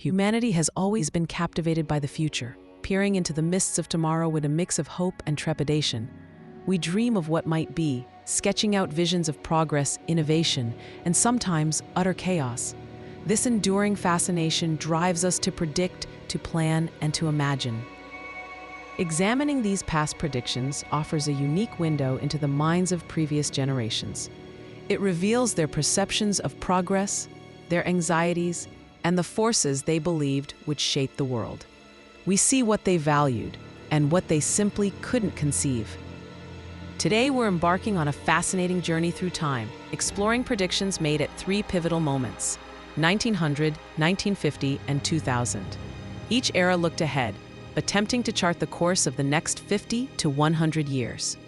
Humanity has always been captivated by the future, peering into the mists of tomorrow with a mix of hope and trepidation. We dream of what might be, sketching out visions of progress, innovation, and sometimes utter chaos. This enduring fascination drives us to predict, to plan, and to imagine. Examining these past predictions offers a unique window into the minds of previous generations. It reveals their perceptions of progress, their anxieties, and the forces they believed would shape the world. We see what they valued and what they simply couldn't conceive. Today, we're embarking on a fascinating journey through time, exploring predictions made at three pivotal moments: 1900, 1950, and 2000. Each era looked ahead, attempting to chart the course of the next 50 to 100 years.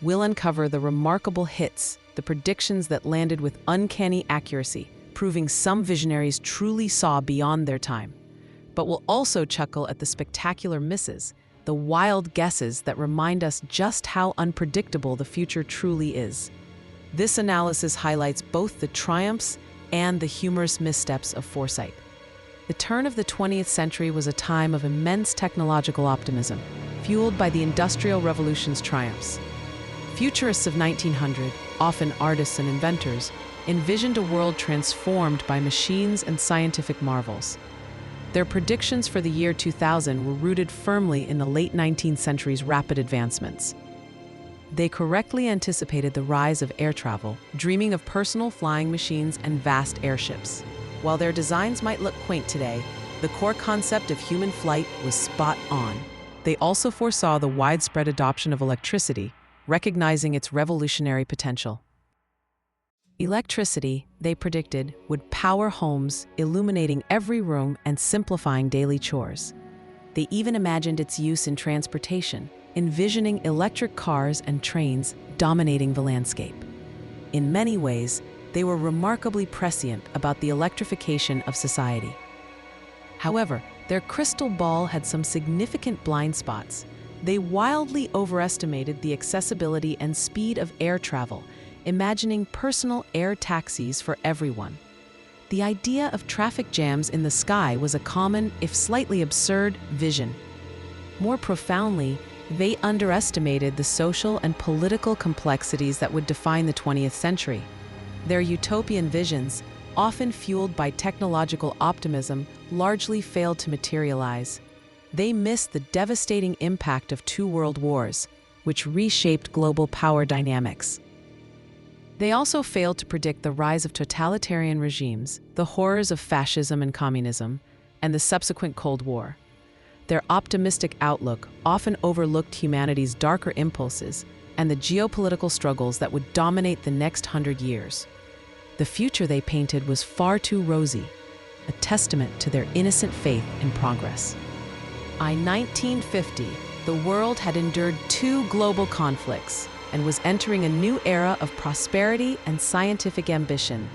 We'll uncover the remarkable hits, the predictions that landed with uncanny accuracy, proving some visionaries truly saw beyond their time. But we'll also chuckle at the spectacular misses, the wild guesses that remind us just how unpredictable the future truly is. This analysis highlights both the triumphs and the humorous missteps of foresight. The turn of the 20th century was a time of immense technological optimism, fueled by the Industrial Revolution's triumphs. Futurists of 1900, often artists and inventors, envisioned a world transformed by machines and scientific marvels. Their predictions for the year 2000 were rooted firmly in the late 19th century's rapid advancements. They correctly anticipated the rise of air travel, dreaming of personal flying machines and vast airships. While their designs might look quaint today, the core concept of human flight was spot on. They also foresaw the widespread adoption of electricity, recognizing its revolutionary potential. Electricity, they predicted, would power homes, illuminating every room and simplifying daily chores. They even imagined its use in transportation, envisioning electric cars and trains dominating the landscape. In many ways, they were remarkably prescient about the electrification of society. However, their crystal ball had some significant blind spots. They wildly overestimated the accessibility and speed of air travel, imagining personal air taxis for everyone. The idea of traffic jams in the sky was a common, if slightly absurd, vision. More profoundly, they underestimated the social and political complexities that would define the 20th century. Their utopian visions, often fueled by technological optimism, largely failed to materialize. They missed the devastating impact of two world wars, which reshaped global power dynamics. They also failed to predict the rise of totalitarian regimes, the horrors of fascism and communism, and the subsequent Cold War. Their optimistic outlook often overlooked humanity's darker impulses and the geopolitical struggles that would dominate the next 100 years. The future they painted was far too rosy, a testament to their innocent faith in progress. By 1950, the world had endured two global conflicts and was entering a new era of prosperity and scientific ambition.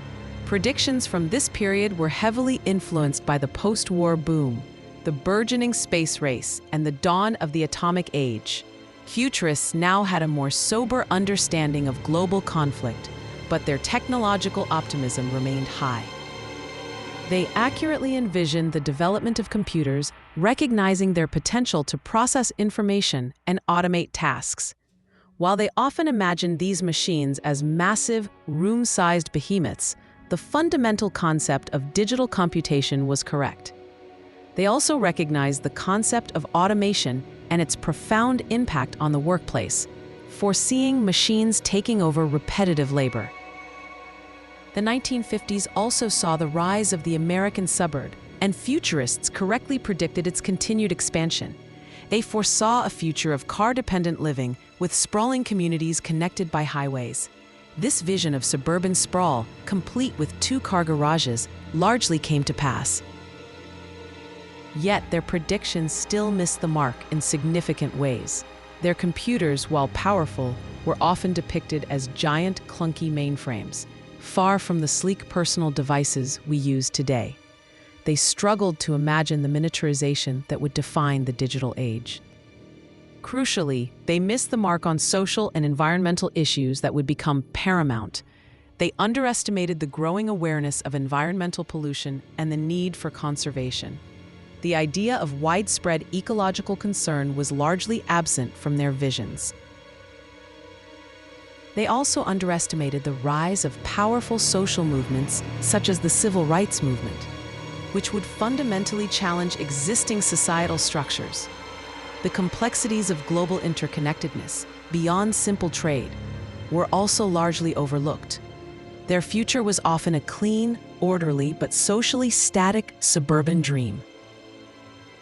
Predictions from this period were heavily influenced by the post-war boom, the burgeoning space race, and the dawn of the atomic age. Futurists now had a more sober understanding of global conflict, but their technological optimism remained high. They accurately envisioned the development of computers, recognizing their potential to process information and automate tasks. While they often imagined these machines as massive, room-sized behemoths, the fundamental concept of digital computation was correct. They also recognized the concept of automation and its profound impact on the workplace, foreseeing machines taking over repetitive labor. The 1950s also saw the rise of the American suburb, and futurists correctly predicted its continued expansion. They foresaw a future of car-dependent living with sprawling communities connected by highways. This vision of suburban sprawl, complete with two-car garages, largely came to pass. Yet their predictions still missed the mark in significant ways. Their computers, while powerful, were often depicted as giant, clunky mainframes, far from the sleek personal devices we use today. They struggled to imagine the miniaturization that would define the digital age. Crucially, they missed the mark on social and environmental issues that would become paramount. They underestimated the growing awareness of environmental pollution and the need for conservation. The idea of widespread ecological concern was largely absent from their visions. They also underestimated the rise of powerful social movements such as the civil rights movement, which would fundamentally challenge existing societal structures. The complexities of global interconnectedness, beyond simple trade, were also largely overlooked. Their future was often a clean, orderly, but socially static suburban dream.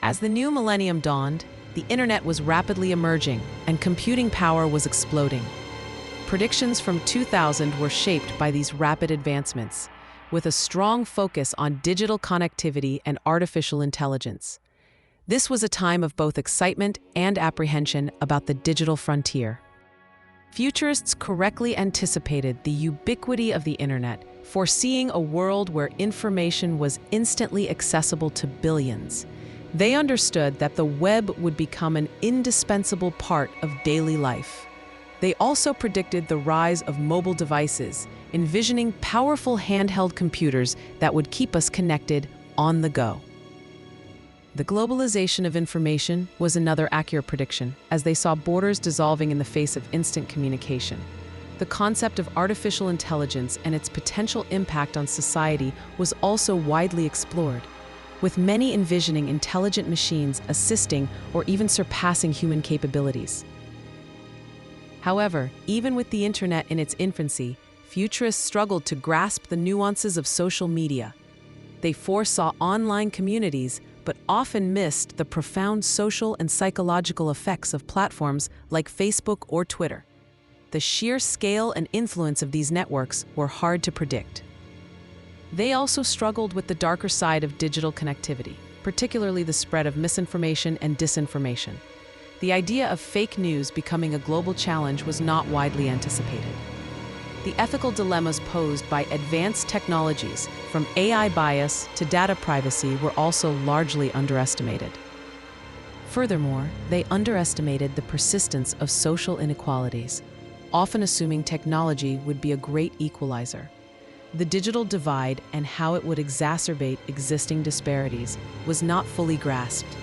As the new millennium dawned, the internet was rapidly emerging and computing power was exploding. Predictions from 2000 were shaped by these rapid advancements, with a strong focus on digital connectivity and artificial intelligence. This was a time of both excitement and apprehension about the digital frontier. Futurists correctly anticipated the ubiquity of the internet, foreseeing a world where information was instantly accessible to billions. They understood that the web would become an indispensable part of daily life. They also predicted the rise of mobile devices, envisioning powerful handheld computers that would keep us connected on the go. The globalization of information was another accurate prediction, as they saw borders dissolving in the face of instant communication. The concept of artificial intelligence and its potential impact on society was also widely explored, with many envisioning intelligent machines assisting or even surpassing human capabilities. However, even with the internet in its infancy, futurists struggled to grasp the nuances of social media. They foresaw online communities, but often missed the profound social and psychological effects of platforms like Facebook or Twitter. The sheer scale and influence of these networks were hard to predict. They also struggled with the darker side of digital connectivity, particularly the spread of misinformation and disinformation. The idea of fake news becoming a global challenge was not widely anticipated. The ethical dilemmas posed by advanced technologies, from AI bias to data privacy, were also largely underestimated. Furthermore, they underestimated the persistence of social inequalities, often assuming technology would be a great equalizer. The digital divide and how it would exacerbate existing disparities was not fully grasped.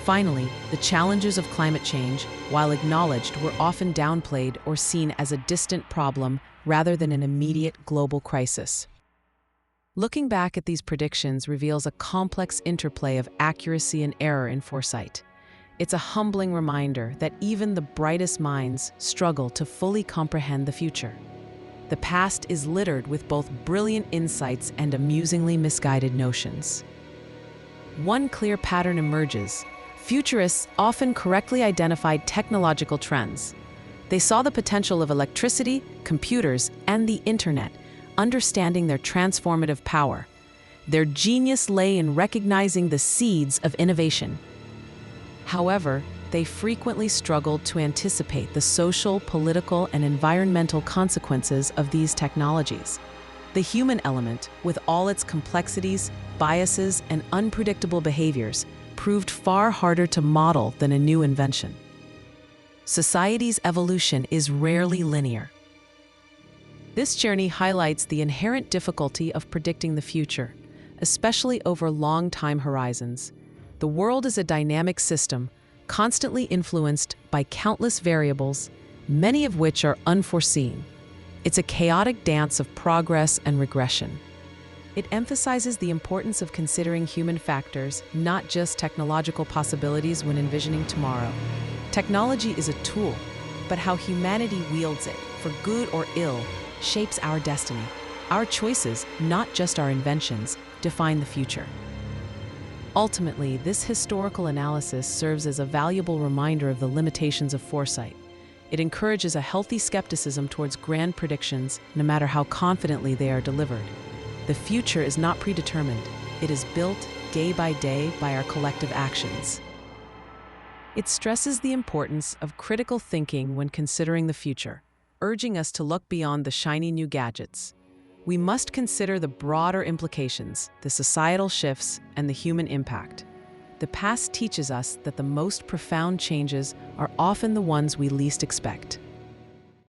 Finally, the challenges of climate change, while acknowledged, were often downplayed or seen as a distant problem rather than an immediate global crisis. Looking back at these predictions reveals a complex interplay of accuracy and error in foresight. It's a humbling reminder that even the brightest minds struggle to fully comprehend the future. The past is littered with both brilliant insights and amusingly misguided notions. One clear pattern emerges. Futurists often correctly identified technological trends. They saw the potential of electricity, computers, and the internet, understanding their transformative power. Their genius lay in recognizing the seeds of innovation. However, they frequently struggled to anticipate the social, political, and environmental consequences of these technologies. The human element, with all its complexities, biases, and unpredictable behaviors, proved far harder to model than a new invention. Society's evolution is rarely linear. This journey highlights the inherent difficulty of predicting the future, especially over long time horizons. The world is a dynamic system, constantly influenced by countless variables, many of which are unforeseen. It's a chaotic dance of progress and regression. It emphasizes the importance of considering human factors, not just technological possibilities when envisioning tomorrow. Technology is a tool, but how humanity wields it, for good or ill, shapes our destiny. Our choices, not just our inventions, define the future. Ultimately, this historical analysis serves as a valuable reminder of the limitations of foresight. It encourages a healthy skepticism towards grand predictions, no matter how confidently they are delivered. The future is not predetermined. It is built day by our collective actions. It stresses the importance of critical thinking when considering the future, urging us to look beyond the shiny new gadgets. We must consider the broader implications, the societal shifts, and the human impact. The past teaches us that the most profound changes are often the ones we least expect.